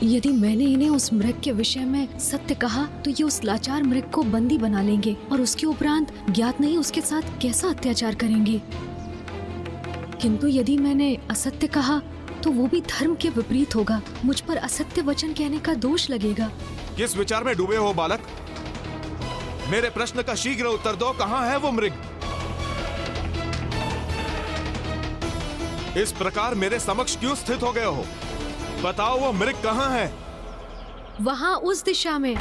यदि मैंने इन्हें उस मृग के विषय में सत्य कहा तो ये उस लाचार मृग को बंदी बना लेंगे और उसके उपरांत ज्ञात नहीं उसके साथ कैसा अत्याचार करेंगे। किंतु यदि मैंने असत्य कहा तो वो भी धर्म के विपरीत होगा। मुझ पर असत्य वचन कहने का दोष लगेगा। किस विचार में डूबे हो बालक? मेरे प्रश्न का शीघ्र उत्तर दो। कहाँ है वो मृग? इस प्रकार मेरे समक्ष क्यों स्थित हो गए हो? बताओ वो मृग कहाँ है? वहाँ उस दिशा में।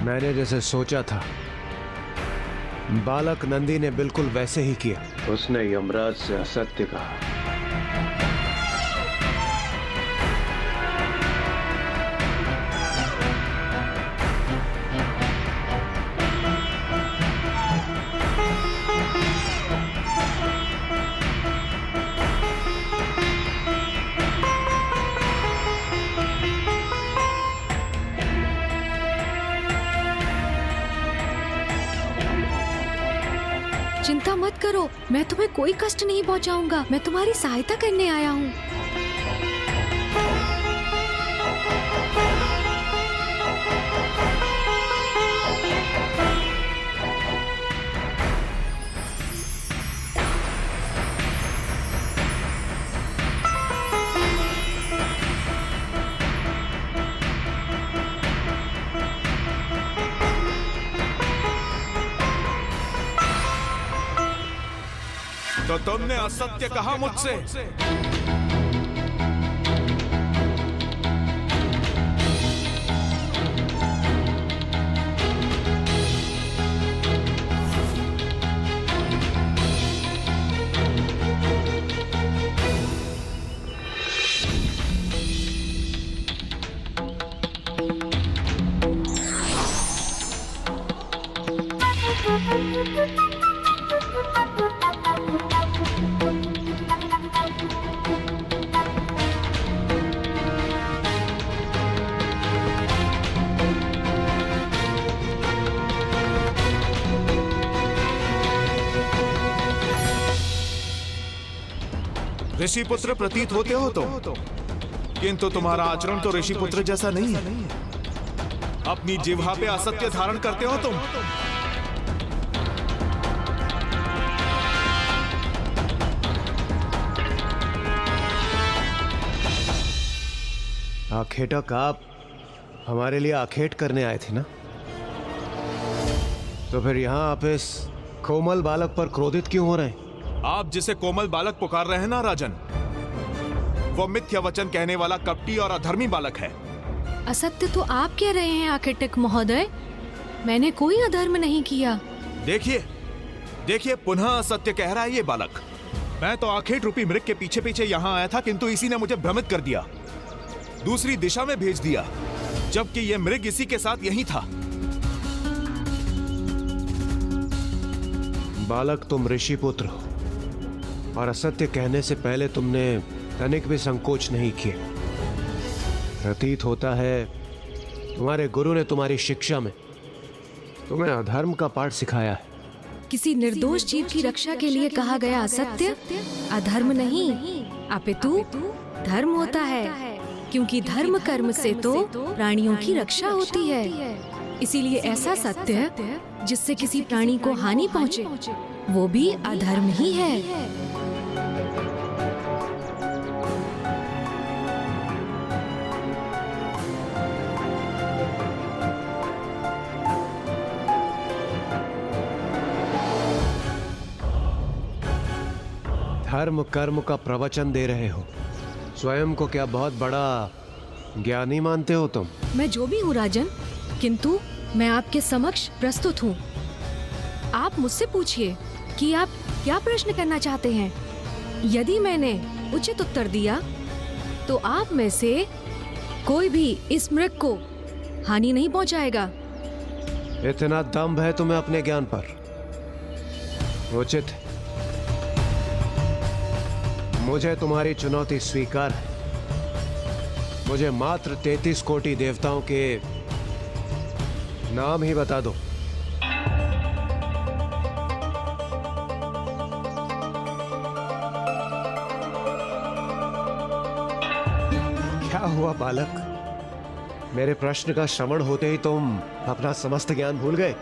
मैंने जैसे सोचा था, बालक नंदी ने बिल्कुल वैसे ही किया। उसने यमराज से असत्य कहा। चिंता मत करो, मैं तुम्हें कोई कष्ट नहीं पहुंचाऊंगा। मैं तुम्हारी सहायता करने आया हूँ। तो तुमने असत्य कहा मुझसे। ऋषि पुत्र प्रतीत होते हो तो, किंतु तुम्हारा आचरण तो ऋषि पुत्र जैसा नहीं है। अपनी जिह्वा पे असत्य धारण करते हो तुम। आखेटक, आप हमारे लिए आखेट करने आए थे ना? तो फिर यहाँ आप इस कोमल बालक पर क्रोधित क्यों हो रहे हैं? आप जिसे कोमल बालक पुकार रहे हैं ना राजन, वो मिथ्या वचन कहने वाला कपटी और अधर्मी बालक है। असत्य तो आप कह रहे हैं आखेटक महोदय। मैंने कोई अधर्म नहीं किया। देखिए देखिए, पुनः असत्य कह रहा है ये बालक। मैं तो आखेट रूपी मृग के पीछे पीछे यहाँ आया था, किंतु इसी ने मुझे भ्रमित कर दिया, दूसरी दिशा में भेज दिया, जबकि ये मृग इसी के साथ यहीं था। बालक, तुम ऋषि पुत्र हो और असत्य कहने से पहले तुमने तनिक भी संकोच नहीं किया। प्रतीत होता है तुम्हारे गुरु ने तुम्हारी शिक्षा में तुम्हें अधर्म का पाठ सिखाया है। किसी निर्दोष जीव की रक्षा के लिए कहा गया असत्य अधर्म नहीं अपितु धर्म होता है, क्योंकि धर्म कर्म से तो प्राणियों की रक्षा होती है। इसीलिए ऐसा सत्य जिससे किसी प्राणी को हानि पहुँचे वो भी अधर्म ही है। धर्म कर्म का प्रवचन दे रहे हो, स्वयं को क्या बहुत बड़ा ज्ञानी मानते हो तुम? मैं जो भी हूँ राजन, किंतु मैं आपके समक्ष प्रस्तुत हूँ। आप मुझसे पूछिए कि आप क्या प्रश्न करना चाहते हैं। यदि मैंने उचित उत्तर दिया तो आप में से कोई भी इस मृग को हानि नहीं पहुंचाएगा। इतना दम्भ है तुम्हें अपने ज्ञान पर? उचित, मुझे तुम्हारी चुनौती स्वीकार है। मुझे मात्र 33 कोटि देवताओं के नाम ही बता दो। क्या हुआ बालक? मेरे प्रश्न का श्रवण होते ही तुम अपना समस्त ज्ञान भूल गए?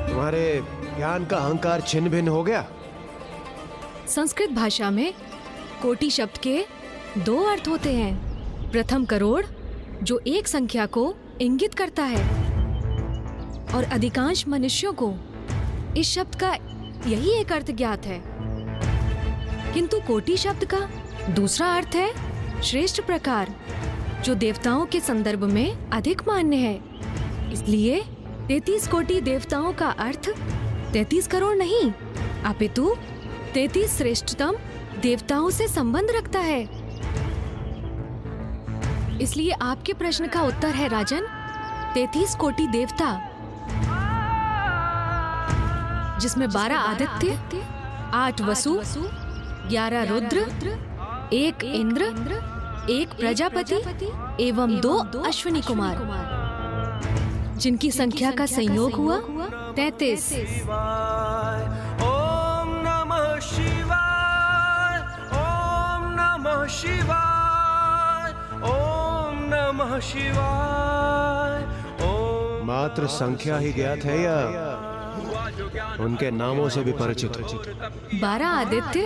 तुम्हारे ज्ञान का अहंकार छिन्न भिन्न हो गया? संस्कृत भाषा में कोटि शब्द के 2 अर्थ होते हैं। प्रथम करोड़, जो एक संख्या को इंगित करता है, और अधिकांश मनुष्यों को इस शब्द का यही एक अर्थ ज्ञात है। किंतु कोटि शब्द का दूसरा अर्थ है श्रेष्ठ प्रकार, जो देवताओं के संदर्भ में अधिक मान्य है। इसलिए 33 कोटि देवताओं का अर्थ 33 करोड़ नहीं, अपितु 33 श्रेष्ठतम देवताओं से संबंध रखता है। इसलिए आपके प्रश्न का उत्तर है राजन, 33 कोटि देवता, जिसमें 12 आदित्य, 8 वसु, 11 रुद्र, 1 इंद्र, 1 प्रजापति एवं 2 अश्विनी कुमार, जिनकी संख्या का संयोग हुआ 33। ओम नमः शिवाय, ओम नमः शिवाय, ओम नमः शिवाय, ओम। मात्र संख्या ही ज्ञात है या उनके नामों से भी परिचित हो? 12 आदित्य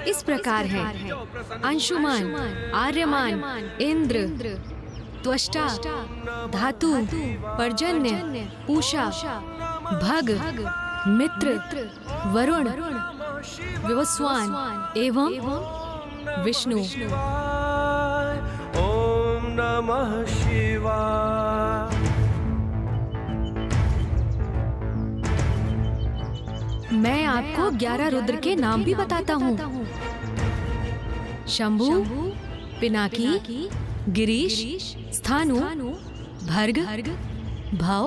इस प्रकार हैं: अंशुमान, आर्यमान, इंद्र, त्वष्टा, धातु, पर्जन्य, पूषा, भग, मित्र, वरुण, विवस्वान एवं विष्णु। ओम नमः शिवाय। मैं आपको 11 रुद्र के नाम भी बताता हूँ: शंभु, पिनाकी, गिरीश, स्थानु, भर्ग, भव,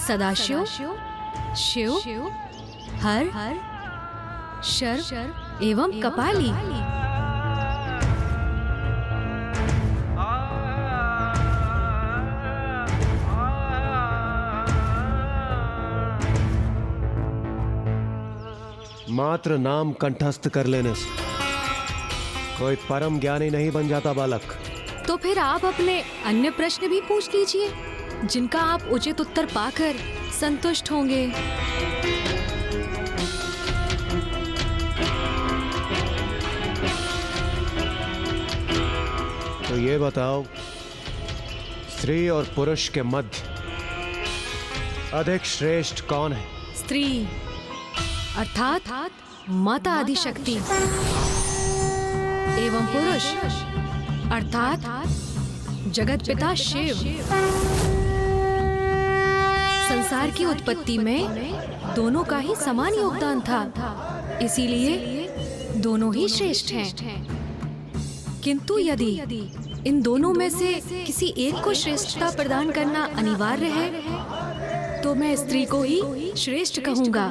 सदाशिव, शिव, हर, शर एवं कपाली। मात्र नाम कंठस्थ कर लेने से कोई परम ज्ञानी नहीं बन जाता बालक। तो फिर आप अपने अन्य प्रश्न भी पूछ लीजिए, जिनका आप उचित उत्तर पाकर संतुष्ट होंगे। तो ये बताओ, स्त्री और पुरुष के मध्य अधिक श्रेष्ठ कौन है? स्त्री अर्थात माता आदिशक्ति एवं पुरुष अर्थात जगत पिता शिव। संसार की उत्पत्ति में दोनों का ही समान योगदान था, इसीलिए दोनों ही श्रेष्ठ हैं। किंतु यदि इन दोनों में से किसी एक को श्रेष्ठता प्रदान करना अनिवार्य है, तो मैं स्त्री को ही श्रेष्ठ कहूंगा,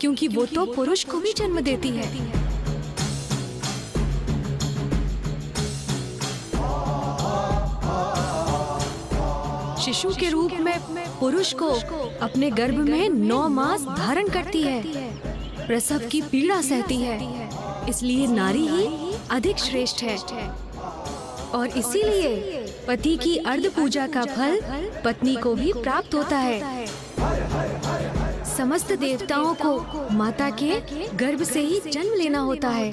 क्योंकि वो तो पुरुष को भी जन्म देती है। शिशु के रूप में पुरुष को अपने गर्भ में 9 मास धारण करती है, प्रसव की पीड़ा सहती है, इसलिए नारी ही अधिक श्रेष्ठ है। और इसीलिए पति की अर्ध पूजा का फल पत्नी को भी प्राप्त होता है। समस्त देवताओं को माता के गर्भ से ही जन्म लेना होता है।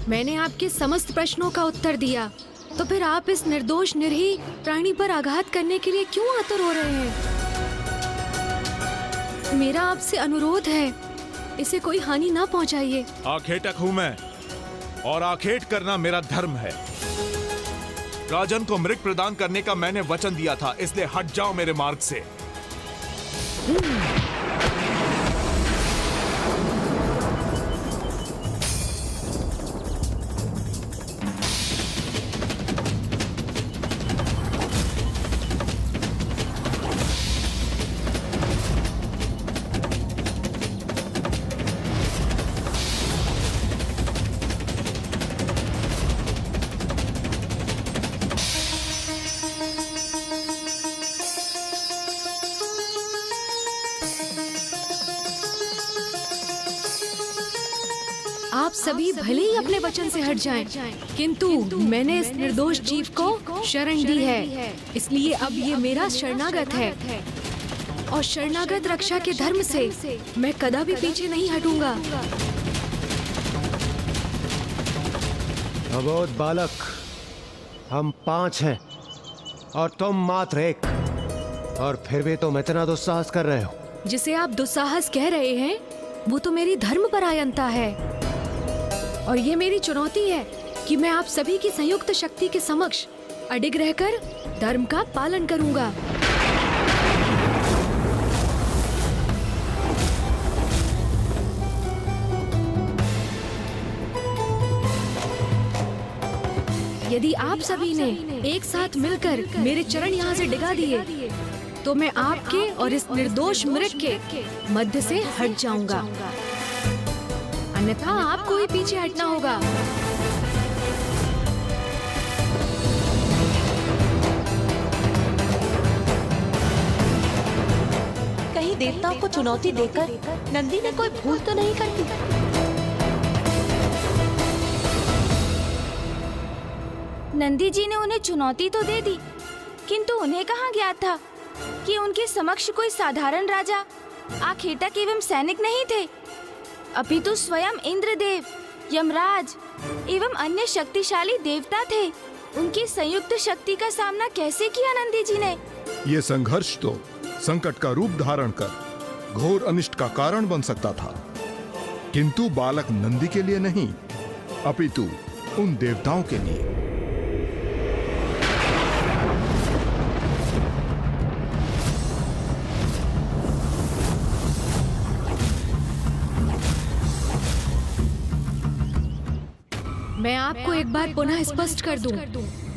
मैंने आपके समस्त प्रश्नों का उत्तर दिया, तो फिर आप इस निर्दोष निरीह प्राणी पर आघात करने के लिए क्यों आतुर हो रहे हैं? मेरा आपसे अनुरोध है, इसे कोई हानि ना पहुंचाइए। आखेटक हूं मैं, और आखेट करना मेरा धर्म है। राजन को मृग प्रदान करने का मैंने वचन दिया था, इसलिए हट जाओ मेरे मार्ग से। सभी भले ही अपने वचन से हट जाएं, किंतु मैंने इस निर्दोष जीव को शरण दी है, इसलिए अब ये मेरा शरणागत है और शरणागत रक्षा के धर्म से मैं कदापि पीछे नहीं हटूंगा। अबोध बालक, हम 5 हैं और तुम मात्र 1, और फिर भी तुम इतना दुस्साहस कर रहे हो। जिसे आप दुस्साहस कह रहे हैं वो तो मेरी धर्मपरायणता है, और ये मेरी चुनौती है कि मैं आप सभी की संयुक्त शक्ति के समक्ष अडिग रहकर धर्म का पालन करूंगा। यदि आप सभी ने एक साथ मिलकर मेरे चरण यहाँ से डिगा दिए तो मैं आपके और इस निर्दोष मृग के मध्य से हट जाऊंगा, अन्यथा आपको ही पीछे हटना होगा। कहीं देवताओं को चुनौती देकर नंदी ने कोई भूल तो नहीं कर दी? नंदी जी ने उन्हें चुनौती तो दे दी, किंतु उन्हें कहाँ ज्ञात था कि उनके समक्ष कोई साधारण राजा, आखेटक एवं सैनिक नहीं थे, अपितु स्वयं इंद्रदेव, यमराज एवं अन्य शक्तिशाली देवता थे। उनकी संयुक्त शक्ति का सामना कैसे किया नंदी जी ने? ये संघर्ष तो संकट का रूप धारण कर घोर अनिष्ट का कारण बन सकता था, किंतु बालक नंदी के लिए नहीं, अपितु उन देवताओं के लिए। मैं आपको एक बार पुनः स्पष्ट कर दूं,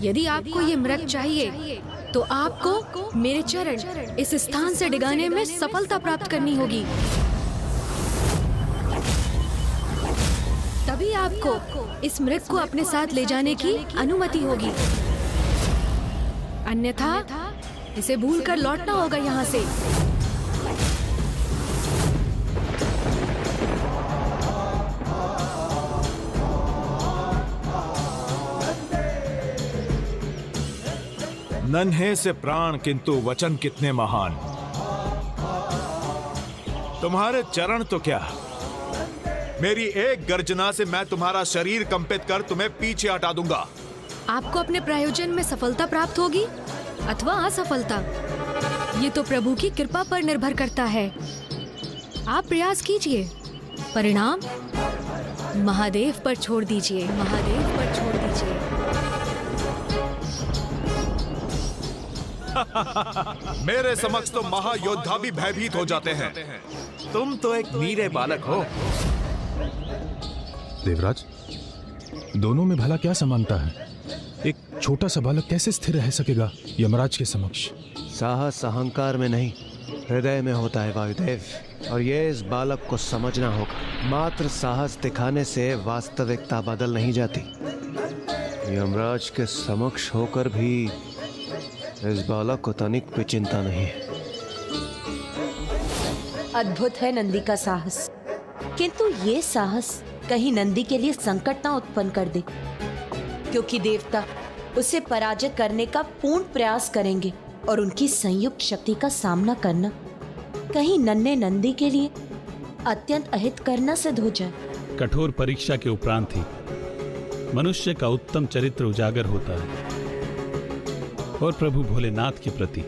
यदि आपको ये मृग चाहिए तो आपको मेरे चरण इस स्थान से डिगाने में सफलता प्राप्त करनी होगी, तभी आपको इस मृग को अपने साथ ले जाने की अनुमति होगी, अन्यथा इसे भूलकर लौटना होगा यहाँ से। नन्हे से प्राण किंतु वचन कितने महान। तुम्हारे चरण तो क्या, मेरी एक गर्जना से मैं तुम्हारा शरीर कंपित कर तुम्हें पीछे हटा दूंगा। आपको अपने प्रयोजन में सफलता प्राप्त होगी अथवा असफलता, ये तो प्रभु की कृपा पर निर्भर करता है। आप प्रयास कीजिए, परिणाम महादेव पर छोड़ दीजिए, महादेव पर छोड़ दीजिए। मेरे समक्ष तो महायोद्धा भी भयभीत हो जाते हैं, तुम तो एक नीरे बालक हो। देवराज, दोनों में भला क्या समानता है? एक छोटा सा बालक कैसे स्थिर रह सकेगा यमराज के समक्ष? साहस अहंकार में नहीं, हृदय में होता है वायुदेव, और ये इस बालक को समझना होगा। मात्र साहस दिखाने से वास्तविकता बदल नहीं जाती। यमराज के समक्ष होकर भी इस बालक को तनिक भी चिंता नहीं है। अद्भुत है नंदी का साहस, किंतु ये साहस कहीं नंदी के लिए संकट ना उत्पन्न कर दे, क्योंकि देवता उसे पराजित करने का पूर्ण प्रयास करेंगे और उनकी संयुक्त शक्ति का सामना करना कहीं नन्हे नंदी के लिए अत्यंत अहित करना सिद्ध हो जाए। कठोर परीक्षा के उपरांत ही मनुष्य का उत्तम चरित्र उजागर होता है, और प्रभु भोलेनाथ के प्रति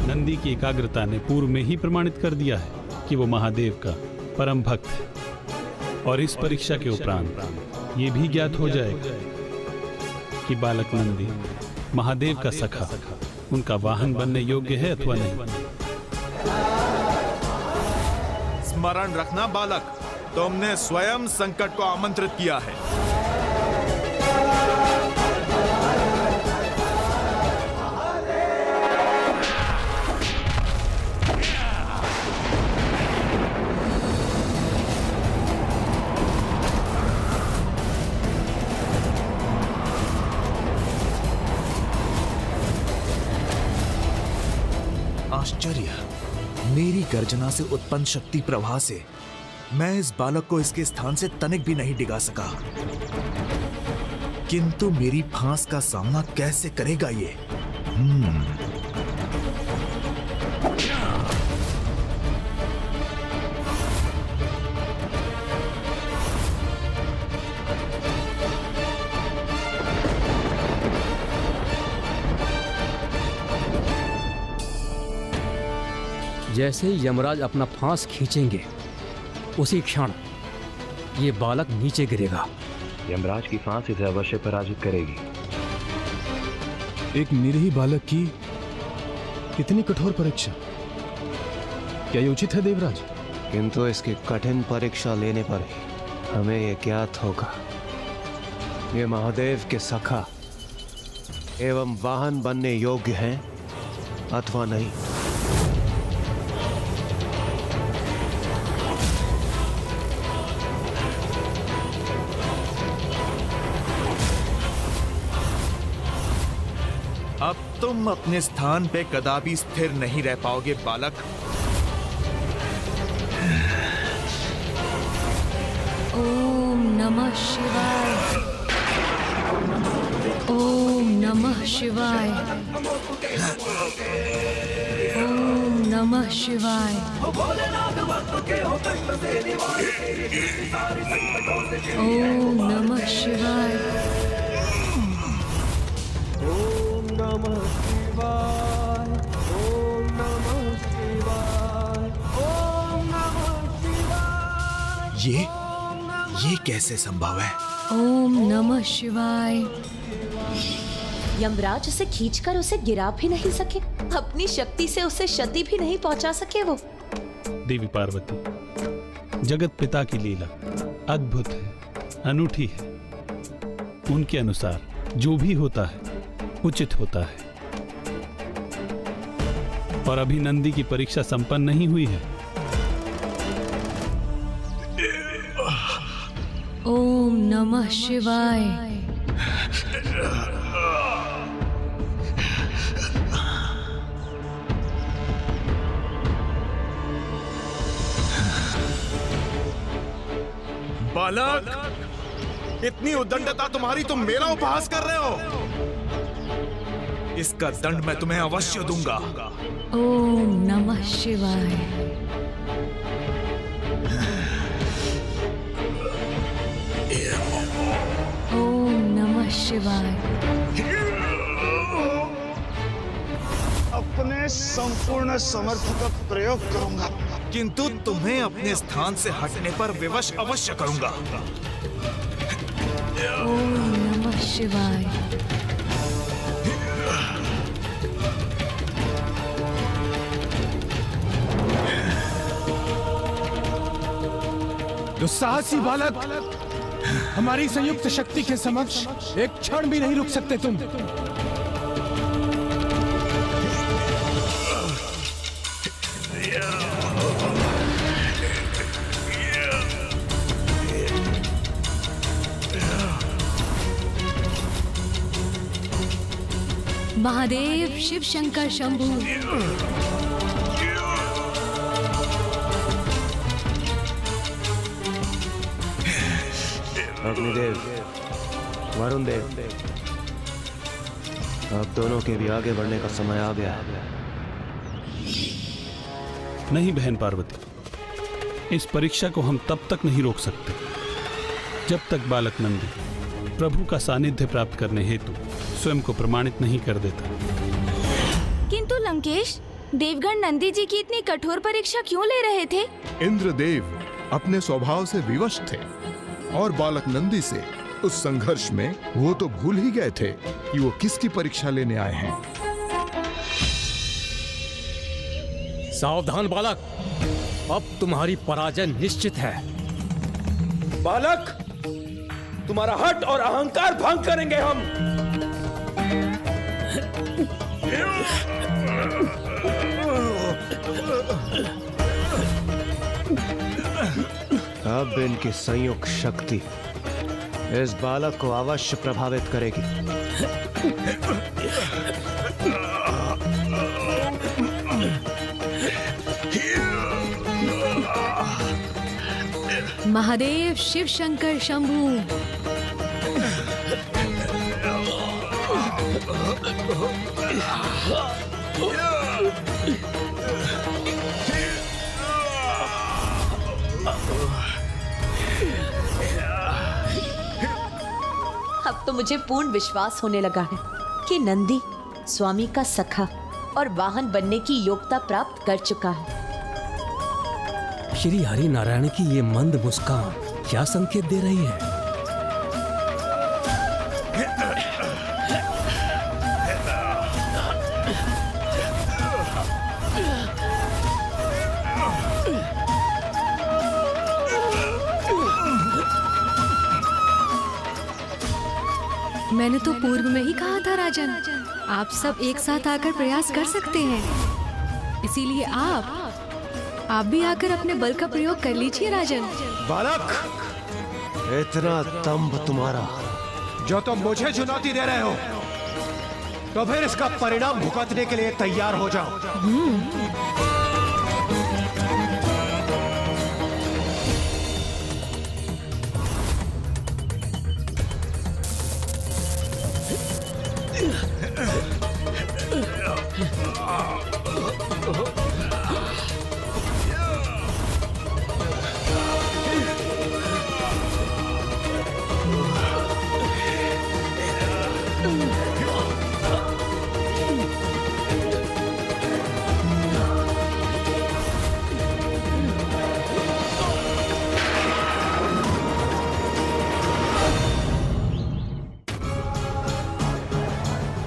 नंदी की एकाग्रता ने पूर्व में ही प्रमाणित कर दिया है कि वो महादेव का परम भक्त है। और इस परीक्षा के उपरांत ये भी ज्ञात हो जाएगा कि बालक नंदी महादेव का सखा, उनका वाहन बनने योग्य है अथवा नहीं। स्मरण रखना बालक, तुमने स्वयं संकट को आमंत्रित किया है। आश्चर्य, मेरी गर्जना से उत्पन्न शक्ति प्रवाह से मैं इस बालक को इसके स्थान से तनिक भी नहीं डिगा सका, किंतु मेरी फांस का सामना कैसे करेगा ये? जैसे ही यमराज अपना फांस खींचेंगे उसी क्षण ये बालक नीचे गिरेगा। यमराज की फांस इसे अवश्य पराजित करेगी। एक निरीह बालक की इतनी कठोर परीक्षा, क्या ये उचित है देवराज? किंतु इसकी कठिन परीक्षा लेने पर ही हमें ये ज्ञात होगा ये महादेव के सखा एवं वाहन बनने योग्य हैं अथवा नहीं। अब तुम अपने स्थान पे कदापि स्थिर नहीं रह पाओगे बालक। ओम नमः शिवाय। ओम नमः शिवाय। ओम नमः शिवाय। ओम नमः शिवाय। ओम नमः शिवाय। ओम नमः शिवाय। ओम नमः शिवाय। ये कैसे संभव है? ओम नमः शिवाय। यमराज उसे खींचकर उसे गिरा भी नहीं सके, अपनी शक्ति से उसे क्षति भी नहीं पहुंचा सके। वो देवी पार्वती, जगत पिता की लीला अद्भुत है, अनूठी है। उनके अनुसार जो भी होता है उचित होता है। और अभी नंदी की परीक्षा संपन्न नहीं हुई है। ओम नमः शिवाय। बालक, इतनी उद्दंडता तुम्हारी, तुम मेरा उपहास कर रहे हो। इसका दंड मैं तुम्हें अवश्य दूंगा। ओम नमः शिवाय। ओम नमः शिवाय। अपने संपूर्ण समर्थ का प्रयोग करूंगा, किंतु तुम्हें अपने स्थान से हटने पर विवश अवश्य करूंगा। ओम नमः शिवाय। दुस्साहसी बालक, हमारी संयुक्त शक्ति के समक्ष एक क्षण भी नहीं रुक सकते तुम। महादेव, शिव शंकर शंभु। अग्निदेव, वरुण देव, अब दोनों के भी आगे बढ़ने का समय आ गया है। नहीं बहन पार्वती, इस परीक्षा को हम तब तक नहीं रोक सकते जब तक बालक नंदी प्रभु का सानिध्य प्राप्त करने हेतु स्वयं को प्रमाणित नहीं कर देता। किंतु लंकेश, देवगण नंदी जी की इतनी कठोर परीक्षा क्यों ले रहे थे? इंद्रदेव अपने स्वभाव से विवश थे और बालक नंदी से उस संघर्ष में वो तो भूल ही गए थे कि वो किसकी परीक्षा लेने आए हैं। सावधान बालक, अब तुम्हारी पराजय निश्चित है। बालक, तुम्हारा हट और अहंकार भंग करेंगे हम। अब इनकी संयुक्त शक्ति इस बालक को अवश्य प्रभावित करेगी। महादेव शिव शंकर शंभू। अब तो मुझे पूर्ण विश्वास होने लगा है कि नंदी स्वामी का सखा और वाहन बनने की योग्यता प्राप्त कर चुका है। श्री हरि नारायण की ये मंद मुस्कान क्या संकेत दे रही है? मैंने तो पूर्व में ही कहा था राजन, आप सब एक साथ आकर प्रयास कर सकते हैं। इसीलिए आप भी आकर अपने बल का प्रयोग कर लीजिए राजन। बालक, इतना दम्भ तुम्हारा जो तुम मुझे चुनौती दे रहे हो, तो फिर इसका परिणाम भुगतने के लिए तैयार हो जाओ।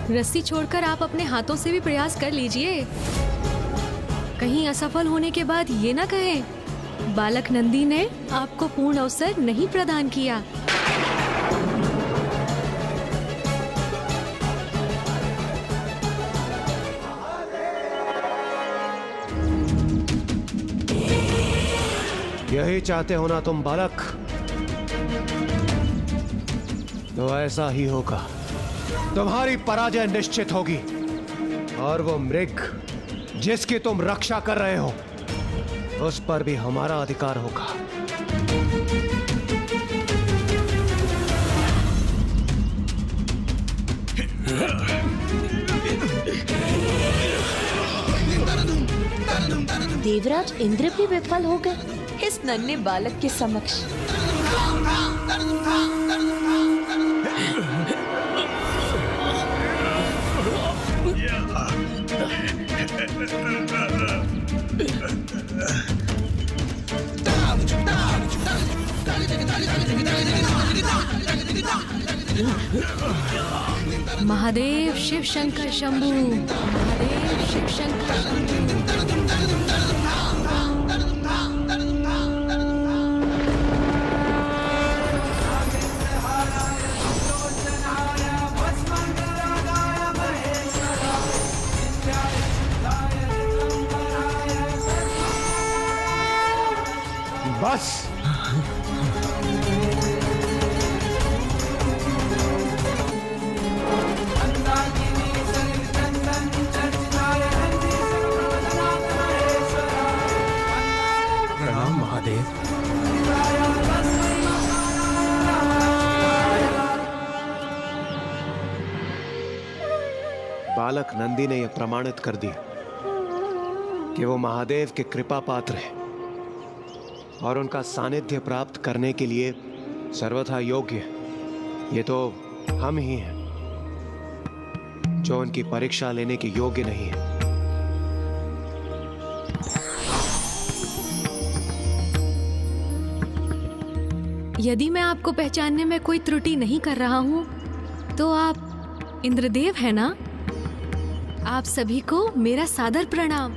रस्सी छोड़कर आप अपने हाथों से भी प्रयास कर लीजिए। कहीं असफल होने के बाद ये ना कहें बालक नंदी ने आपको पूर्ण अवसर नहीं प्रदान किया। यही चाहते हो ना तुम बालक? तो ऐसा ही होगा। तुम्हारी पराजय निश्चित होगी और वो मृग जिसकी तुम रक्षा कर रहे हो, उस पर भी हमारा अधिकार होगा। देवराज इंद्र भी विफल हो गए इस नन्हे बालक के समक्ष। महादेव शिव शंकर शंभू, महादेव शिव शंकर शंभू। बस प्रणाम महादेव। बालक नंदी ने यह प्रमाणित कर दिया कि वो महादेव के कृपा पात्र है और उनका सानिध्य प्राप्त करने के लिए सर्वथा योग्य है। ये तो हम ही हैं जो उनकी परीक्षा लेने के योग्य नहीं है। यदि मैं आपको पहचानने में कोई त्रुटि नहीं कर रहा हूं, तो आप इंद्रदेव हैं ना? आप सभी को मेरा सादर प्रणाम।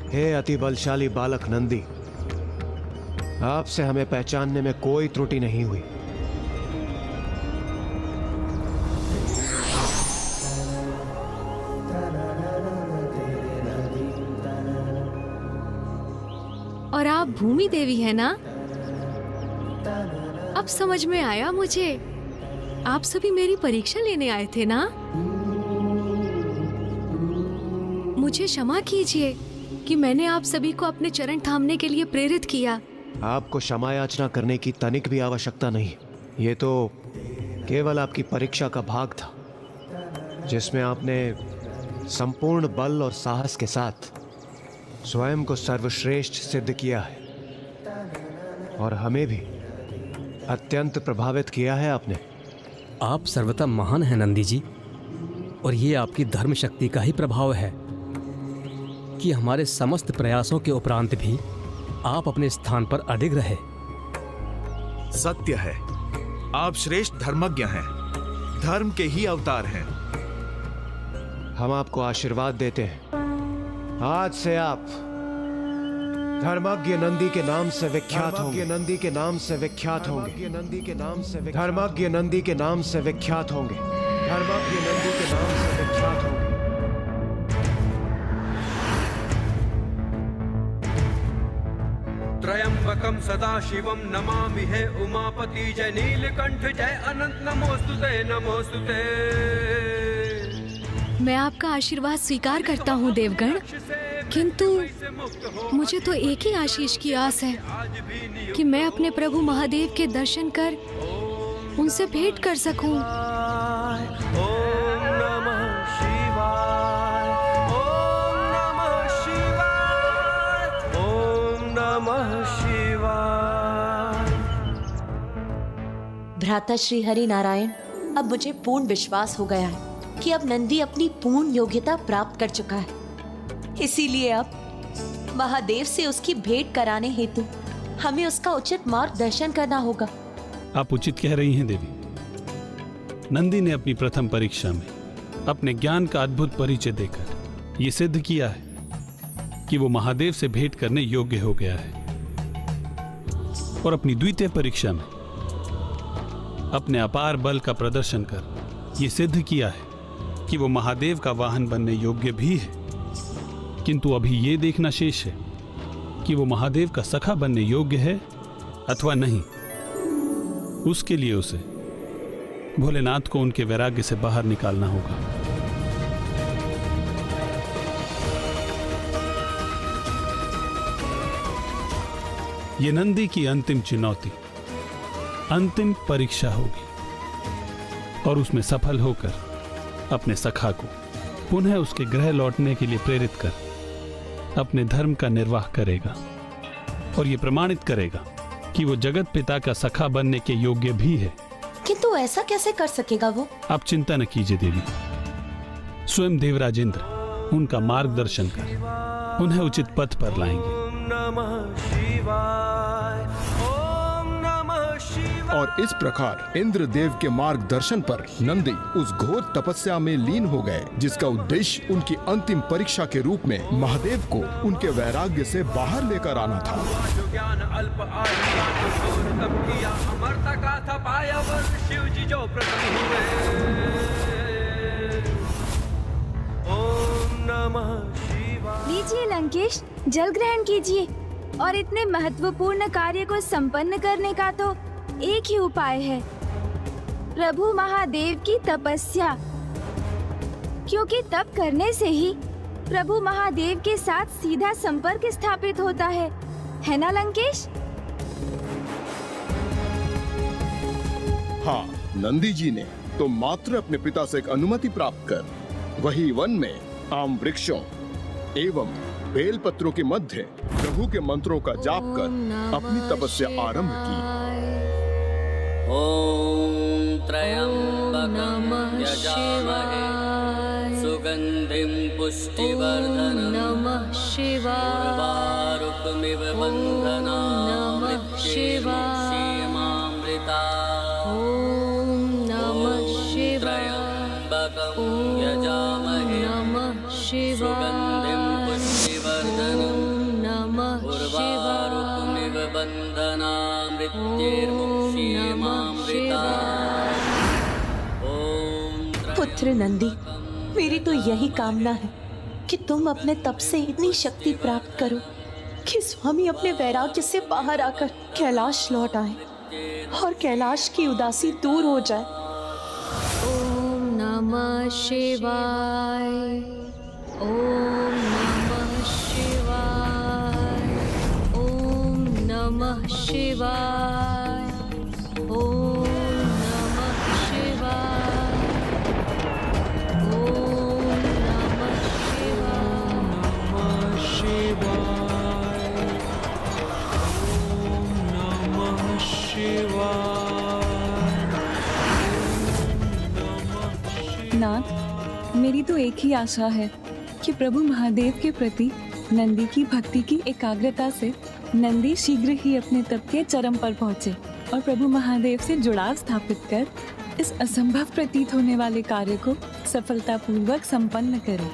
हे अति बलशाली बालक नंदी, आपसे हमें पहचानने में कोई त्रुटि नहीं हुई। और आप भूमि देवी है ना? अब समझ में आया मुझे। आप सभी मेरी परीक्षा लेने आए थे ना? मुझे क्षमा कीजिए कि मैंने आप सभी को अपने चरण थामने के लिए प्रेरित किया, आपको क्षमा याचना करने की तनिक भी आवश्यकता नहीं। ये तो केवल आपकी परीक्षा का भाग था, जिसमें आपने संपूर्ण बल और साहस के साथ स्वयं को सर्वश्रेष्ठ सिद्ध किया है, और हमें भी अत्यंत प्रभावित किया है आपने। आप सर्वथा महान हैं नंदी जी, और ये आपकी धर्म शक्ति का ही प्रभाव है कि हमारे समस्त प्रयासों के उपरांत भी आप अपने स्थान पर अडिग रहे। सत्य है, आप श्रेष्ठ धर्मज्ञ हैं, धर्म के ही अवतार हैं। हम आपको आशीर्वाद देते हैं। आज से आप धर्मज्ञ नंदी के नाम से विख्यात होंगे। नंदी के नाम से विख्यात होंगे। नंदी के नाम से धर्मज्ञ नंदी के नाम से विख्यात होंगे। धर्मज्ञ नंदी के नाम से विख्यात होंगे। त्रयंबकम सदा शिवम नमामि हे उमापति, जय नीलकंठ जय अनंत, नमोस्तुते नमोस्तुते। मैं आपका आशीर्वाद स्वीकार करता हूँ देवगण, किंतु मुझे तो एक ही आशीष की आस है कि मैं अपने प्रभु महादेव के दर्शन कर उनसे भेंट कर सकूं। ओम नमः शिवाय, ओम नमः शिवाय, ओम नमः शिवाय। भ्राता श्री हरि नारायण, अब मुझे पूर्ण विश्वास हो गया है कि अब नंदी अपनी पूर्ण योग्यता प्राप्त कर चुका है। इसीलिए अब महादेव से उसकी भेंट कराने हेतु हमें उसका उचित मार्गदर्शन करना होगा। आप उचित कह रही हैं देवी। नंदी ने अपनी प्रथम परीक्षा में अपने ज्ञान का अद्भुत परिचय देकर यह सिद्ध किया है कि वो महादेव से भेंट करने योग्य हो गया है, और अपनी द्वितीय परीक्षा में अपने अपार बल का प्रदर्शन कर यह सिद्ध किया है कि वो महादेव का वाहन बनने योग्य भी है। किंतु अभी ये देखना शेष है कि वो महादेव का सखा बनने योग्य है अथवा नहीं। उसके लिए उसे भोलेनाथ को उनके वैराग्य से बाहर निकालना होगा। ये नंदी की अंतिम चुनौती, अंतिम परीक्षा होगी, और उसमें सफल होकर अपने सखा को पुनः उसके गृह लौटने के लिए प्रेरित कर अपने धर्म का निर्वाह करेगा, और ये प्रमाणित करेगा कि वो जगत पिता का सखा बनने के योग्य भी है। किंतु ऐसा कैसे कर सकेगा वो? आप चिंता न कीजिए देवी, स्वयं देवराज इंद्र उनका मार्गदर्शन कर उन्हें उचित पथ पर लाएंगे। ओम नमः शिवाय, ओम नमः शिवाय। और इस प्रकार इंद्रदेव के मार्गदर्शन पर नंदी उस घोर तपस्या में लीन हो गए, जिसका उद्देश्य उनकी अंतिम परीक्षा के रूप में महादेव को उनके वैराग्य से बाहर लेकर आना था। जो ज्ञान अल्प आयु तप किया, अमरता का था पाया वर्ष, शिव जी जो प्रसन्न हुए। ओम नमः शिवाय। लीजिए लंकेश, जल ग्रहण कीजिए। और इतने महत्वपूर्ण कार्य को संपन्न करने का तो एक ही उपाय है, प्रभु महादेव की तपस्या। क्योंकि तप करने से ही प्रभु महादेव के साथ सीधा संपर्क स्थापित होता है ना लंकेश? हाँ, नंदी जी ने तो मात्र अपने पिता से एक अनुमति प्राप्त कर वही वन में आम वृक्षों एवं बेल पत्रों के मध्य प्रभु के मंत्रों का जाप कर अपनी तपस्या आरंभ की। ओम त्र्यंबकं यजामहे सुगंधिं पुष्टिवर्धनं नमः शिवाय उर्वारुकमिव बन्धनान् मृत्युर्मुक्षीयमामृता। ओम नमः शिवाय त्र्यंबकं यजामहे नमः शिवाय सुगंधिं पुष्टिवर्धनं नमः उर्वारुकमिव बन्धनान् मृत्युर्मुक्षीयमामृता। पुत्र नंदी, मेरी तो यही कामना है कि तुम अपने तप से इतनी शक्ति प्राप्त करो कि स्वामी अपने वैराग्य से बाहर आकर कैलाश लौट आए और कैलाश की उदासी दूर हो जाए। ओम नमः शिवाय, ओम नमः शिवाय, ओम नमः शिवाय। ओम नमः शिवाय। ओम नमः नाथ, मेरी तो एक ही आशा है कि प्रभु महादेव के प्रति नंदी की भक्ति की एकाग्रता से नंदी शीघ्र ही अपने तप के चरम पर पहुंचे और प्रभु महादेव से जुड़ाव स्थापित कर इस असंभव प्रतीत होने वाले कार्य को सफलतापूर्वक संपन्न करे।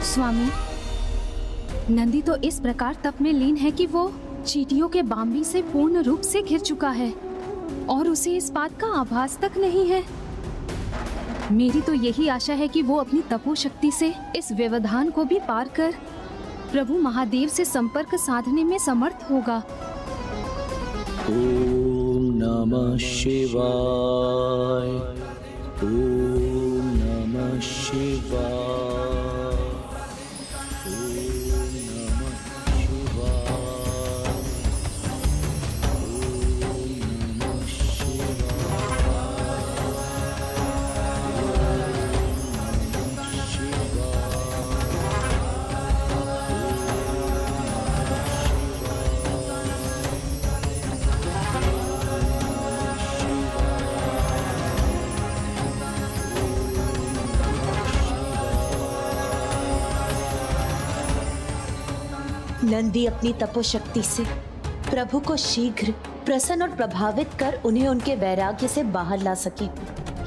स्वामी, नंदी तो इस प्रकार तप में लीन है कि वो चींटियों के बांबी से पूर्ण रूप से घिर चुका है और उसे इस बात का आभास तक नहीं है। मेरी तो यही आशा है कि वो अपनी तपो शक्ति से इस व्यवधान को भी पार कर प्रभु महादेव से संपर्क साधने में समर्थ होगा। ओम नमः शिवाय। ओम नमः शिवाय। नंदी अपनी तपोशक्ति से प्रभु को शीघ्र प्रसन्न और प्रभावित कर उन्हें उनके वैराग्य से बाहर ला सके,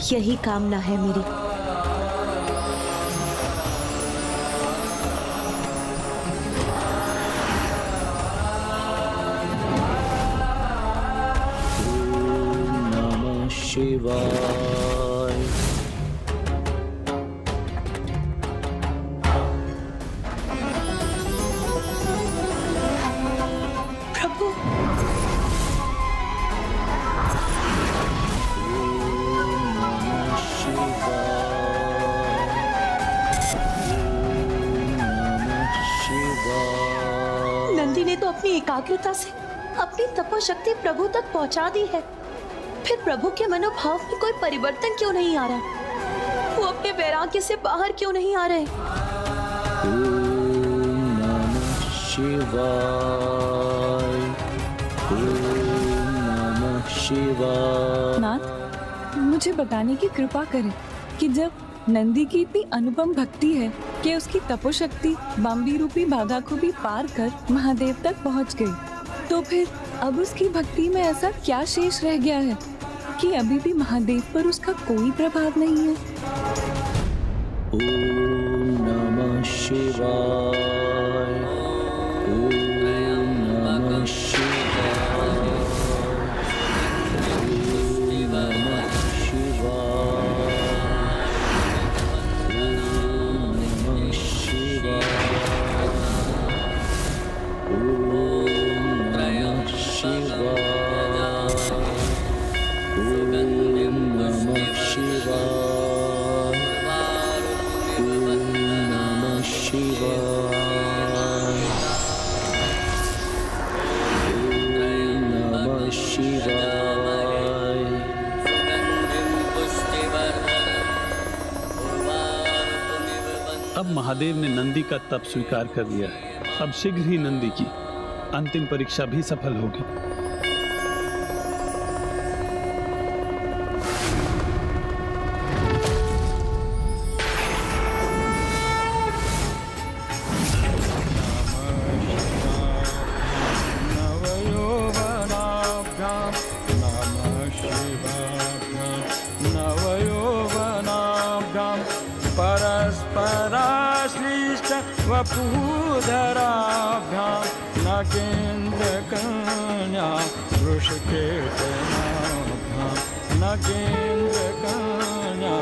यही कामना है मेरी। ओम नमः शिवाय। नंदी ने तो अपनी एकाग्रता से अपनी तपोशक्ति प्रभु तक पहुंचा दी है, फिर प्रभु के मनोभाव में कोई परिवर्तन क्यों नहीं आ रहा? वो अपने वैराग्य से बाहर क्यों नहीं आ रहे? ओम नमः शिवाय। ओम नमः शिवाय। नाथ, मुझे बताने की कृपा करें कि जब नंदी की इतनी अनुपम भक्ति है कि उसकी तपोशक्ति बांबी रूपी बाधा को भी पार कर महादेव तक पहुंच गई, तो फिर अब उसकी भक्ति में ऐसा क्या शेष रह गया है कि अभी भी महादेव पर उसका कोई प्रभाव नहीं है? ओम नमः शिवाय। ओम नमः शिवाय। अब महादेव ने नंदी का तप स्वीकार कर लिया है। अब शीघ्र ही नंदी की अंतिम परीक्षा भी सफल होगी। वपुधराभ्यां नागेन्द्रकन्या वृषकेतनाभ्यां नगेन्द्र कन्या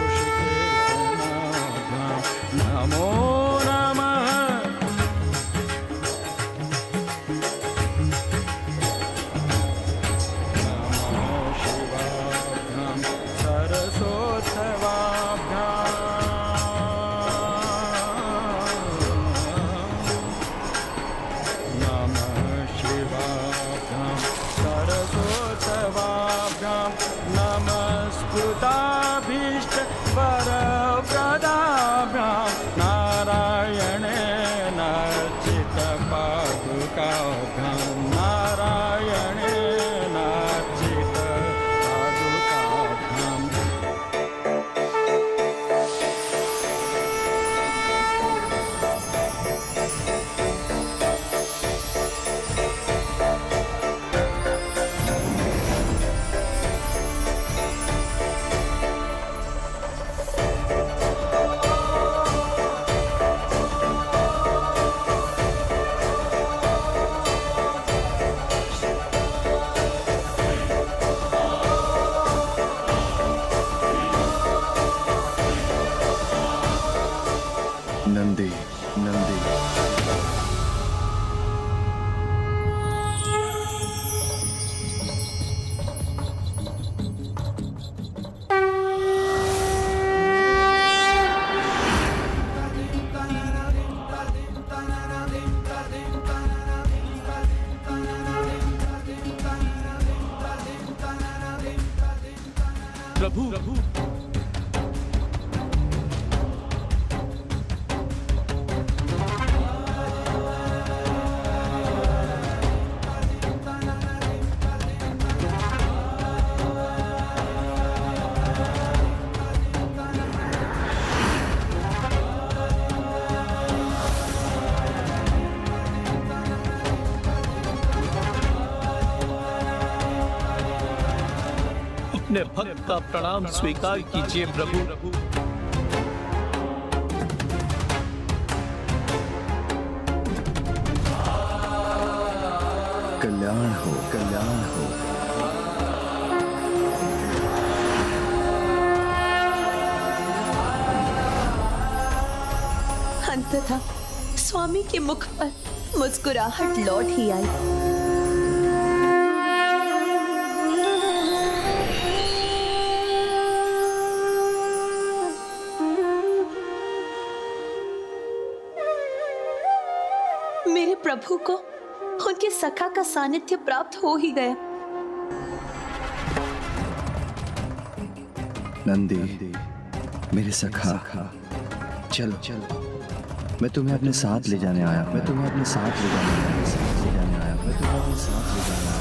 ऋषिकेशनाभ्यां नमो नमः। नमो शिवाभ्यां सरस्वतवाभ्यां नमस्कृताभीष्ट वरप्रदाभ्यां नारायणेन चित्तपादुकाभ्यां नारायणेन चित्तपादुकाभ्यां। नंदी नंदी प्रभु अपने भक्त का प्रणाम स्वीकार कीजिए प्रभु। कल्याण हो कल्याण हो। अंततः स्वामी के मुख पर मुस्कुराहट लौट ही आई। मेरे प्रभु को उनके सखा का सानिध्य प्राप्त हो ही गया। नंदी मेरे सखा, चलो चलो, मैं तुम्हें अपने साथ ले जाने आया। मैं तुम्हें अपने साथ ले जाने आया। मैं तुम्हें अपने साथ ले जाने आया।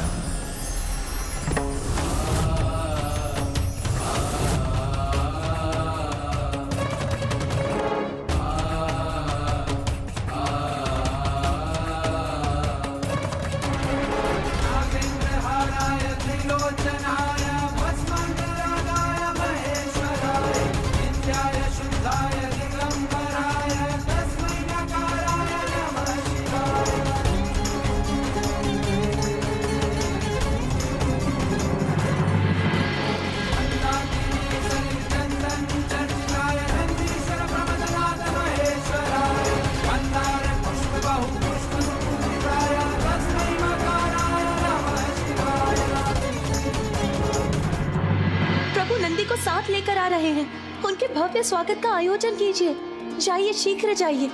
साथ लेकर आ रहे हैं। उनके भव्य स्वागत का आयोजन कीजिए। जाइए, शीघ्र जाइए।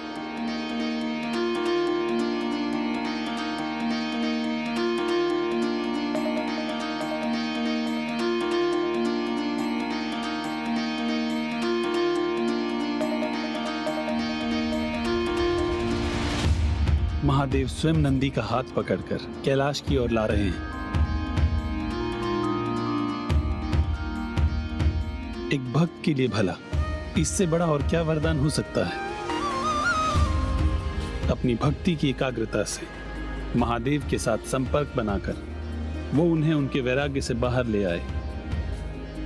महादेव स्वयं नंदी का हाथ पकड़कर कैलाश की ओर ला रहे हैं। एक भक्त के लिए भला इससे बड़ा और क्या वरदान हो सकता है। अपनी भक्ति की एकाग्रता से महादेव के साथ संपर्क बनाकर वो उन्हें उनके वैराग्य से बाहर ले आए।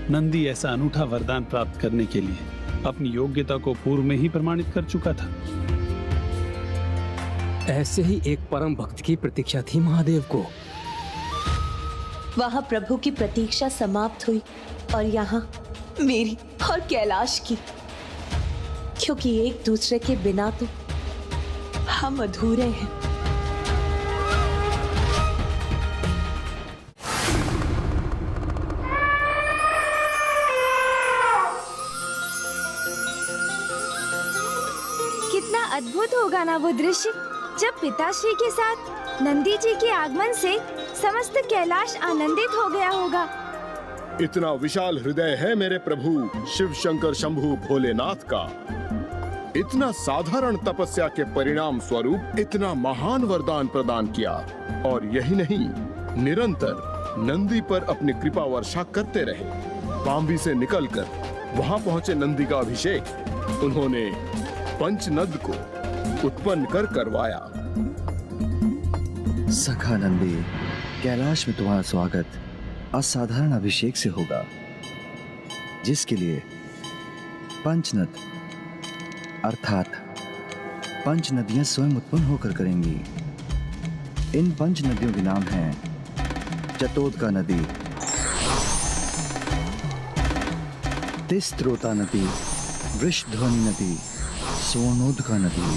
नंदी ऐसा अनूठा वरदान प्राप्त करने के लिए अपनी योग्यता को पूर्व में ही प्रमाणित कर चुका था। ऐसे ही एक परम भक्त की प्रतीक्षा थी महादेव को। वहां प्रभु की प्रतीक्षा समाप्त हुई और यहाँ मेरी और कैलाश की, क्योंकि एक दूसरे के बिना तो हम अधूरे हैं। कितना अद्भुत होगा ना वो दृश्य, जब पिताश्री के साथ नंदी जी के आगमन से समस्त कैलाश आनंदित हो गया होगा। इतना विशाल हृदय है मेरे प्रभु शिव शंकर शंभु भोलेनाथ का। इतना साधारण तपस्या के परिणाम स्वरूप इतना महान वरदान प्रदान किया, और यही नहीं, निरंतर नंदी पर अपनी कृपा वर्षा करते रहे। बाम्बी से निकलकर वहां पहुंचे नंदी का अभिषेक उन्होंने पंचनद को उत्पन्न कर करवाया। सखा नंदी, कैलाश में तुम्हारा स्वागत असाधारण अभिषेक से होगा, जिसके लिए पंचनद अर्थात पंच नदियां स्वयं उत्पन्न होकर करेंगी। इन पंच नदियों के नाम हैं चतोदका नदी, तिस्त्रोता नदी, वृषध्वनि नदी, स्वर्णोदका नदी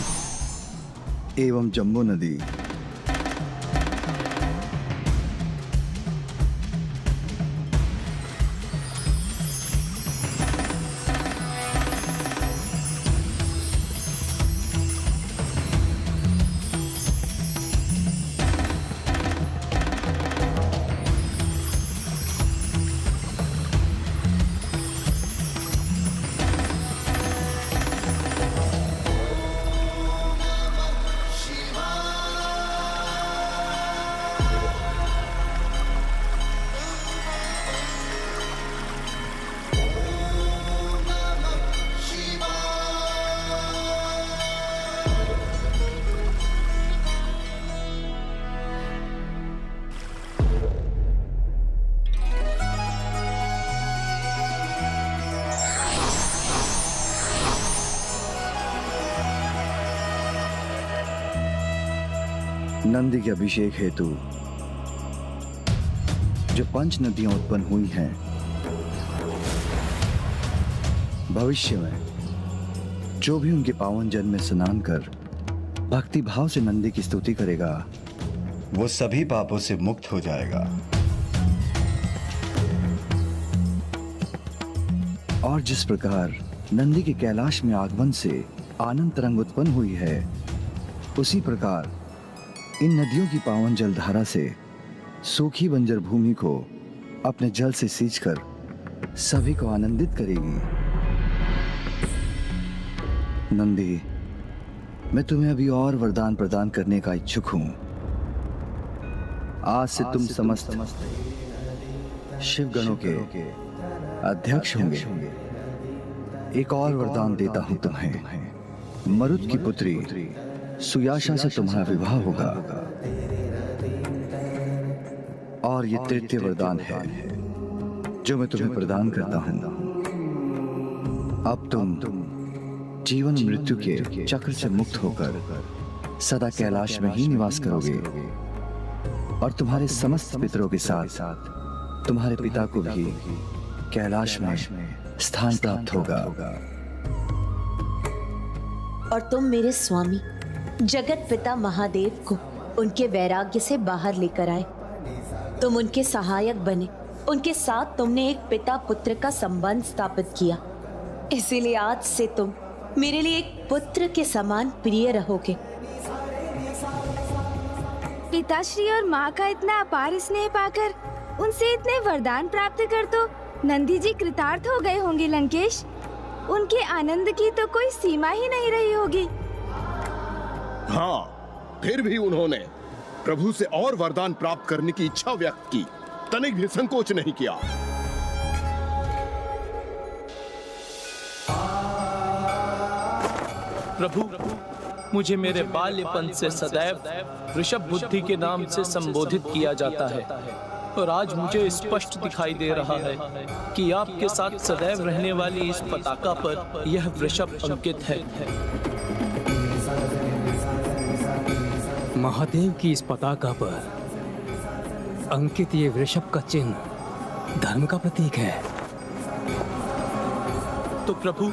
एवं जम्बो नदी। नंदी के अभिषेक हेतु जो पंच नदियां उत्पन्न हुई हैं, भविष्य में जो भी उनके पावन जल में स्नान कर भक्ति भाव से नंदी की स्तुति करेगा, वो सभी पापों से मुक्त हो जाएगा। और जिस प्रकार नंदी के कैलाश में आगमन से आनंद तरंग उत्पन्न हुई है, उसी प्रकार इन नदियों की पावन जलधारा से सूखी बंजर भूमि को अपने जल से सींचकर सभी को आनंदित करेगी। नंदी, मैं तुम्हें अभी और वरदान प्रदान करने का इच्छुक हूं। आज से तुम समस्त शिव गणों के अध्यक्ष होंगे। एक और वरदान देता हूं तुम्हें। मरुत की पुत्री सुयाशा से तुम्हारा विवाह होगा, और ये तृतीय वरदान है जो मैं तुम्हें प्रदान करता हूं। अब तुम जीवन मृत्यु के चक्र से मुक्त होकर सदा कैलाश में ही निवास करोगे, और तुम्हारे समस्त पितरों के साथ तुम्हारे पिता को भी कैलाश में स्थान प्राप्त होगा। और तुम मेरे स्वामी जगत पिता महादेव को उनके वैराग्य से बाहर लेकर आए। तुम उनके सहायक बने, उनके साथ तुमने एक पिता पुत्र का संबंध स्थापित किया। इसीलिए आज से तुम मेरे लिए एक पुत्र के समान प्रिय रहोगे। पिताश्री और माँ का इतना अपार स्नेह पाकर उनसे इतने वरदान प्राप्त कर तो नंदी जी कृतार्थ हो गए होंगे लंकेश। उनके आनंद की तो कोई सीमा ही नहीं रही होगी। हाँ, फिर भी उन्होंने प्रभु से और वरदान प्राप्त करने की इच्छा व्यक्त की, तनिक भी संकोच नहीं किया। प्रभु, मुझे मेरे बाल्यपन से सदैव वृषभ बुद्धि के नाम से संबोधित किया जाता है, और आज मुझे स्पष्ट दिखाई दे रहा है कि आपके साथ सदैव रहने वाली इस पताका पर यह वृषभ अंकित है। महादेव की इस पताका पर अंकित ये वृषभ का चिन्ह धर्म का प्रतीक है। तो प्रभु,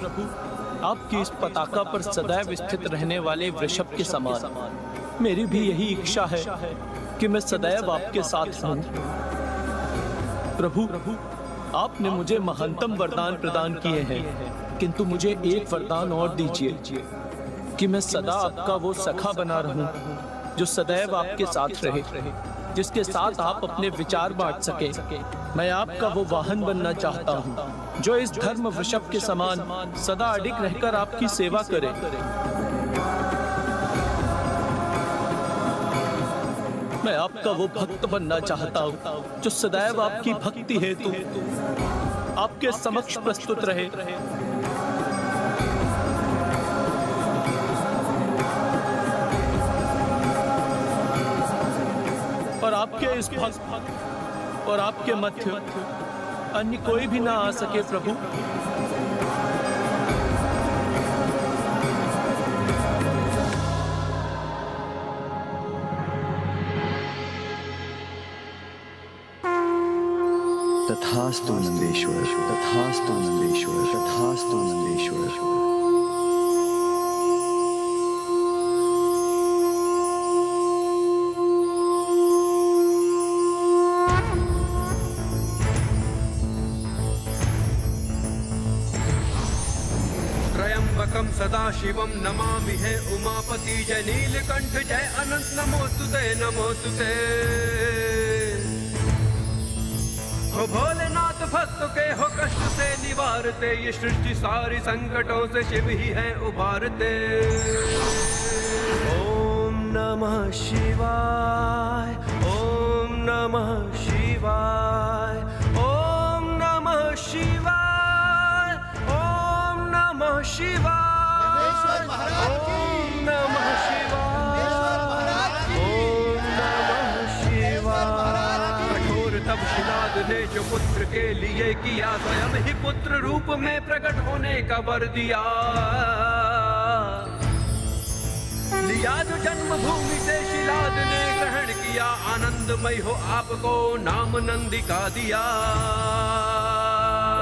आपकी इस पताका पर सदैव स्थित रहने वाले वृषभ के समान मेरी भी यही इच्छा है कि मैं सदैव आपके साथ रहूं। प्रभु, आपने मुझे महानतम वरदान प्रदान किए हैं, किंतु मुझे एक वरदान और दीजिए कि मैं सदा आपका वो सखा बना रहूं जो सदैव आपके साथ रहे, जिसके साथ आप अपने विचार बांट सके। मैं आपका वो वाहन बनना चाहता हूँ जो इस धर्म वृषभ के समान सदा अडिग रहकर आपकी सेवा करे। मैं आपका वो भक्त बनना चाहता हूँ जो सदैव आपकी भक्ति हेतु आपके समक्ष प्रस्तुत रहे। और आपके इस भक्त और आपके मध्य अन्य कोई भी ना आ सके प्रभु। तथास्तु नंदेश्वर, तथास्तु नंदेश्वर, तथास्तु नंदेश्वर। त्र्यंबकं सदाशिवं नमामि हे उमापति जय नीलकंठ जय अनंत नमोस्तुते नमोस्तुते। हो भोलेनाथ भक्त के हो कष्ट से निवारते, ये सृष्टि सारी संकटों से शिव ही है उबारते। ओम नमः शिवाय, ओम नमः शिवाय, ओम नमः शिवाय, ओम नमः शिवाय, ओम नमः शिवाय, ओम नमः शिवाय। कठोर तब शिलाद ने जो पुत्र के लिए किया, स्वयं ही पुत्र रूप में प्रकट होने का वर दिया। लिया जो जन्म भूमि से शिलाद ने ग्रहण किया, आनंदमय हो आपको नाम नंदी का दिया।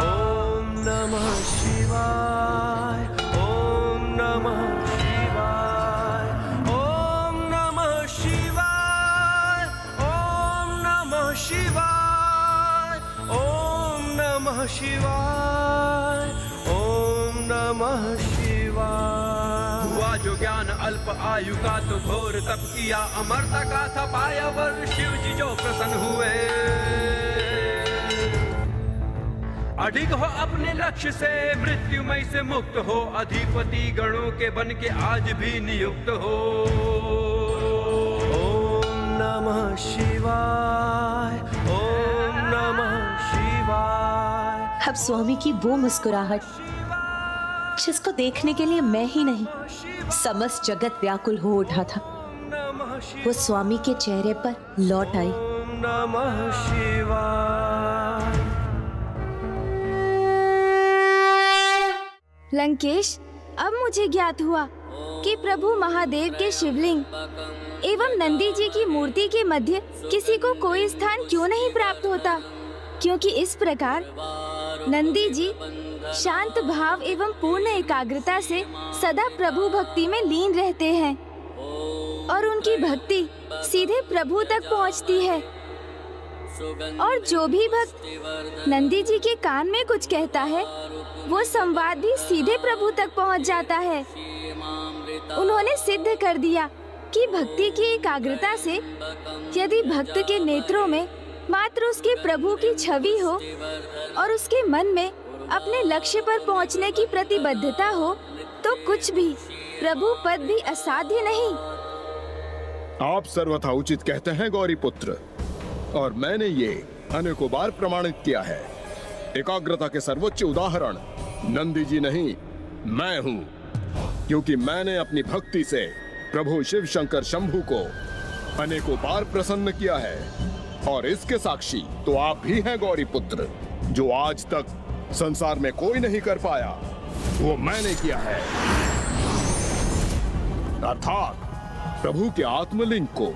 ओम नमः शिवाय, ओम नमः शिवाय, ओम नमः शिवाय, ओम नमः शिवाय, ओम नमः शिवाय, ओम नमः शिवाय। हुआ जो ज्ञान अल्प आयु का तो घोर तप किया, अमरता का था पाया वर शिव जी जो प्रसन्न हुए। अडिग हो अपने लक्ष्य से मृत्युमय से मुक्त हो, अधिपति गणों के बन के आज भी नियुक्त हो। ओम नमः शिवाय, ओम नमः शिवाय। अब स्वामी की वो मुस्कुराहट जिसको देखने के लिए मैं ही नहीं समस्त जगत व्याकुल हो उठा था, वो स्वामी के चेहरे पर लौट आई। ओम नमः शिवाय। लंकेश, अब मुझे ज्ञात हुआ कि प्रभु महादेव के शिवलिंग एवं नंदी जी की मूर्ति के मध्य किसी को कोई स्थान क्यों नहीं प्राप्त होता, क्योंकि इस प्रकार नंदी जी शांत भाव एवं पूर्ण एकाग्रता से सदा प्रभु भक्ति में लीन रहते हैं और उनकी भक्ति सीधे प्रभु तक पहुंचती है। और जो भी भक्त नंदी जी के कान में कुछ कहता है, वो संवाद भी सीधे प्रभु तक पहुंच जाता है। उन्होंने सिद्ध कर दिया कि भक्ति की एकाग्रता से यदि भक्त के नेत्रों में मात्र उसके प्रभु की छवि हो और उसके मन में अपने लक्ष्य पर पहुंचने की प्रतिबद्धता हो, तो कुछ भी प्रभु पद भी असाध्य नहीं। आप सर्वथा उचित कहते हैं गौरी पुत्र, और मैंने ये अनेकों बार प्रमाणित किया है। एकाग्रता के सर्वोच्च उदाहरण नंदी जी नहीं, मैं हूँ, क्योंकि मैंने अपनी भक्ति से प्रभु शिव शंकर शंभु को अनेकों बार प्रसन्न किया है। और इसके साक्षी तो आप भी हैं गौरी पुत्र। जो आज तक संसार में कोई नहीं कर पाया, वो मैंने किया है। अर्थात प्रभु के आत्मलिंग को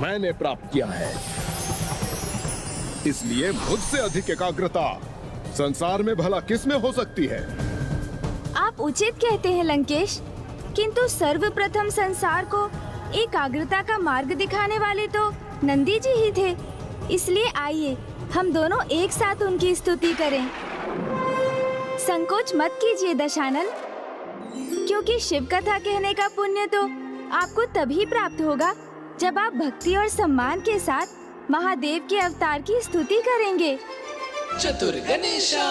मैंने प्राप्त किया है। इसलिए मुझसे अधिक एकाग्रता संसार में भला किस में हो सकती है? आप उचित कहते हैं लंकेश, किंतु सर्वप्रथम संसार को एकाग्रता का मार्ग दिखाने वाले तो नंदी जी ही थे। इसलिए आइए हम दोनों एक साथ उनकी स्तुति करें। संकोच मत कीजिए दशानन, क्योंकि शिव कथा कहने का पुण्य तो आपको तभी प्राप्त होगा जब आप भक्ति और सम्मान के साथ महादेव के अवतार की स्तुति करेंगे। चतुर गणेशा।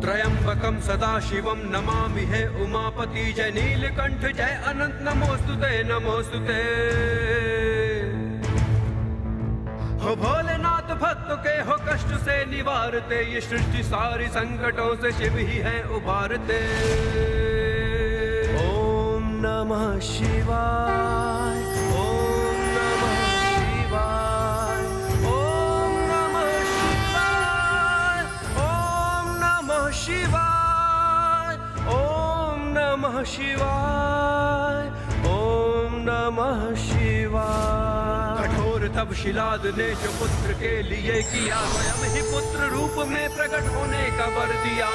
त्रयंबकम सदा शिवम नमामि हे उमापति, जय नीलकंठ जय अनंत, नमोस्तुते नमोस्तुते। हो भोलेनाथ भक्त के हो कष्ट से निवारते, ये सृष्टि सारी संकटों से शिव ही है उबारते। ओम नमः शिवाय, ओम नमः शिवाय, ओम नमः शिवाय, ओम नमः शिवाय, ओम नमः शिवाय, ओम नमः शिवाय। कठोर तब शिलाद ने जो पुत्र के लिए किया, स्वयं ही पुत्र रूप में प्रकट होने का वर दिया।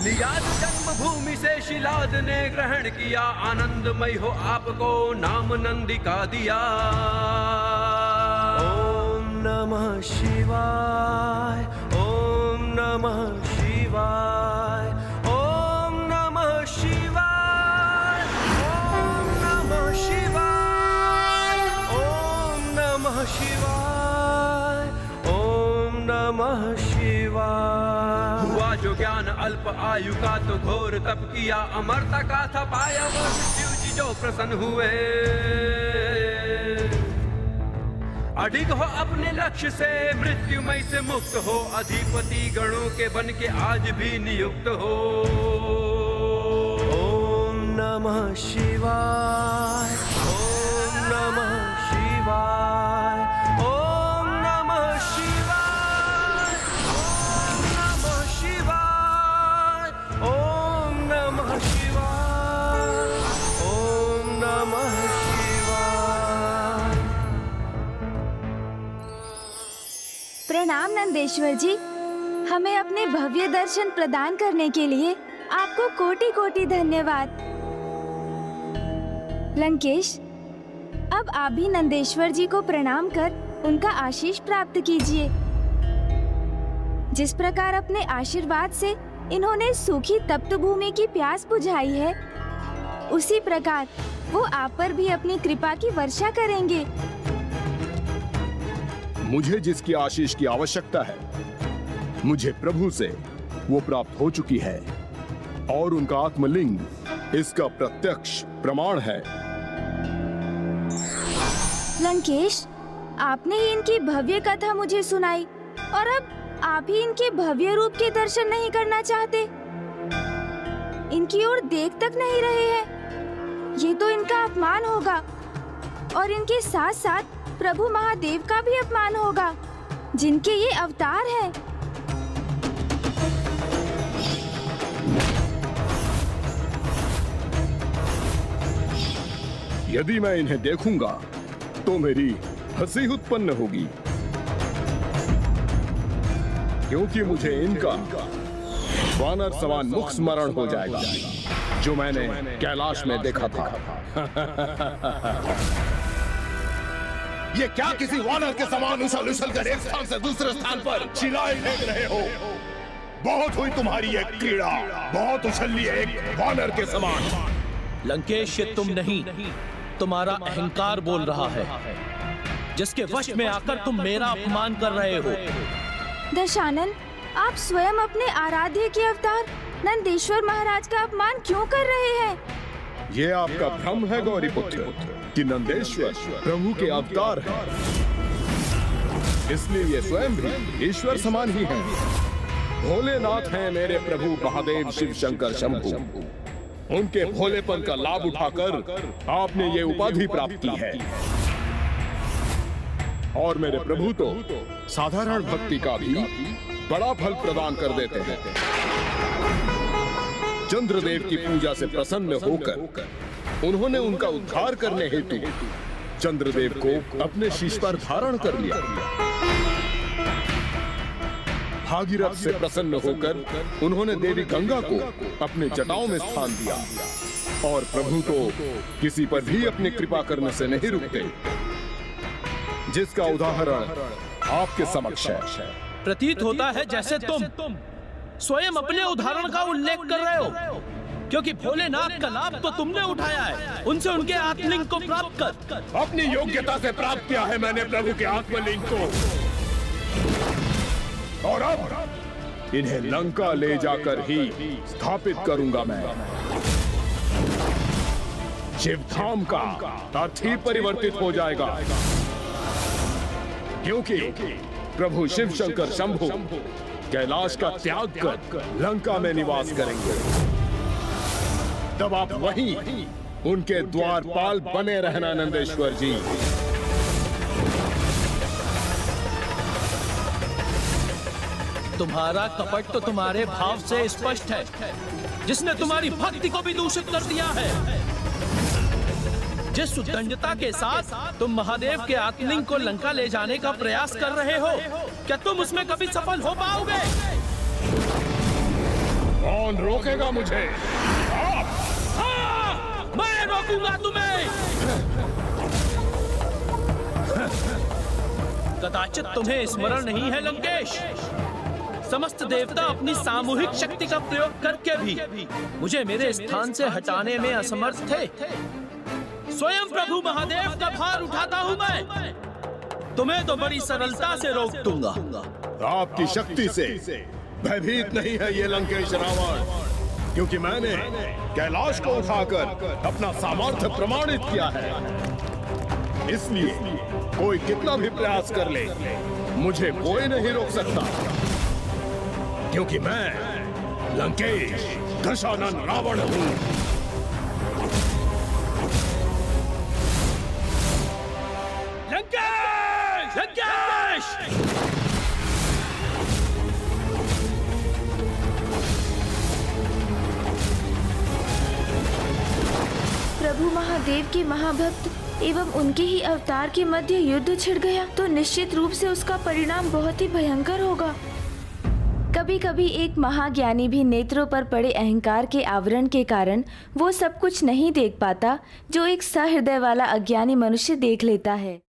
लिया जन्म भूमि से शिलाद ने ग्रहण किया, आनंदमय हो आपको नाम नंदी का दिया। ओम नमः शिवाय, ओम नमः शिवाय, ओम नमः शिवाय, ओम नमः शिवाय, ओम नमः शिवाय, ओम नमः शिवाय। हुआ जो ज्ञान अल्प आयु का तो घोर तप किया, अमरता का था पाया वो शिव जी जो प्रसन्न हुए। अडिग हो अपने लक्ष्य से, मृत्युमय से मुक्त हो, अधिपति गणों के बन के आज भी नियुक्त हो। ओम नमः शिवाय, ओम नमः शिवाय, ओम नमः शिवाय, ओम नमः शिवाय, ओम नमः शिवाय, ओम नमः शिवाय। प्रणाम नंदेश्वर जी, हमें अपने भव्य दर्शन प्रदान करने के लिए आपको कोटि कोटि धन्यवाद। लंकेश, अब आप भी नंदेश्वर जी को प्रणाम कर उनका आशीष प्राप्त कीजिए। जिस प्रकार अपने आशीर्वाद से इन्होंने सूखी तप्त भूमि की प्यास बुझाई है, उसी प्रकार वो आप पर भी अपनी कृपा की वर्षा करेंगे। मुझे जिसकी आशीष की आवश्यकता है, मुझे प्रभु से वो प्राप्त हो चुकी है, और उनका आत्मलिंग इसका प्रत्यक्ष प्रमाण है। लंकेश, आपने ही इनकी भव्य कथा मुझे सुनाई और अब आप ही इनके भव्य रूप के दर्शन नहीं करना चाहते, इनकी ओर देख तक नहीं रहे हैं। ये तो इनका अपमान होगा और इनके साथ साथ प्रभु महादेव का भी अपमान होगा, जिनके ये अवतार हैं। यदि मैं इन्हें देखूंगा तो मेरी हंसी उत्पन्न होगी, क्योंकि मुझे इनका वानर समान मुख स्मरण हो जाएगा, जो मैंने कैलाश में देखा था। ये क्या किसी वानर के समान उछल उछल कर एक स्थान से दूसरे स्थान पर चिल्लाए फेंक रहे हो? बहुत हुई तुम्हारी ये क्रीड़ा, बहुत उछल लिए एक वानर के समान। लंकेश, ये तुम नहीं, तुम्हारा अहंकार बोल रहा है, जिसके वश में आकर तुम मेरा अपमान कर रहे हो। दशानन, आप स्वयं अपने आराध्य के अवतार नंदेश्वर महाराज का अपमान क्यों कर रहे हैं? ये आपका भ्रम है गौरीपुत्र कि नंदेश्वर प्रभु के अवतार हैं। इसलिए ये स्वयं भी ईश्वर समान ही हैं। भोलेनाथ हैं मेरे प्रभु महादेव शिव शंकर शंभु। उनके भोलेपन का लाभ उठाकर आपने ये उपाधि प्राप्त की है, और मेरे प्रभु तो साधारण भक्ति का भी बड़ा फल प्रदान कर देते हैं। चंद्रदेव की पूजा से प्रसन्न होकर उन्होंने उनका उद्धार करने हेतु चंद्रदेव को अपने शीश पर धारण कर लिया। भागीरथ से प्रसन्न होकर उन्होंने देवी गंगा को अपने जटाओं में स्थान दिया। और प्रभु तो किसी पर भी अपनी कृपा करने से नहीं रुकते, जिसका उदाहरण आपके समक्ष है। प्रतीत होता है जैसे तुम स्वयं अपने उदाहरण का उल्लेख कर रहे हो, क्योंकि भोलेनाथ का लाभ तो तुमने उठाया है। उनसे उनके आत्मलिंग को प्राप्त कर। अपनी योग्यता से प्राप्त किया है मैंने प्रभु के आत्मलिंग को, और अब इन्हें लंका ले जाकर ही स्थापित करूंगा मैं। शिवधाम का अर्थ ही परिवर्तित हो जाएगा, क्योंकि प्रभु शिव शंकर शंभु कैलाश का त्याग कर लंका में निवास करेंगे। तब आप वहीं उनके द्वारपाल बने रहना नंदेश्वर जी। तुम्हारा कपट तो तुम्हारे भाव से स्पष्ट है, जिसने तुम्हारी भक्ति को भी दूषित कर दिया है। जिस उद्दंडता के साथ तुम महादेव के आत्मलिंग को लंका ले जाने का प्रयास कर रहे हो, क्या तुम उसमें कभी सफल हो पाओगे? कौन रोकेगा मुझे? मैं रोकूंगा तुम्हें। कदाचित तुम्हें स्मरण नहीं है लंकेश, समस्त देवता अपनी सामूहिक शक्ति का प्रयोग करके भी मुझे मेरे स्थान से हटाने में असमर्थ थे। स्वयं प्रभु महादेव का भार उठाता हूँ मैं। तुम्हें तो बड़ी सरलता से रोक दूंगा। आपकी शक्ति से भयभीत नहीं है ये लंकेश रावण, क्योंकि मैंने कैलाश को उठाकर अपना सामर्थ्य प्रमाणित किया है। इसलिए कोई कितना भी प्रयास कर ले, मुझे कोई नहीं रोक सकता, क्योंकि मैं लंकेश दशानन रावण हूं। लंकेश! लंकेश! प्रभु महादेव के महाभक्त एवं उनके ही अवतार के मध्य युद्ध छिड़ गया तो निश्चित रूप से उसका परिणाम बहुत ही भयंकर होगा। कभी कभी एक महाज्ञानी भी नेत्रों पर पड़े अहंकार के आवरण के कारण वो सब कुछ नहीं देख पाता जो एक सहृदय वाला अज्ञानी मनुष्य देख लेता है।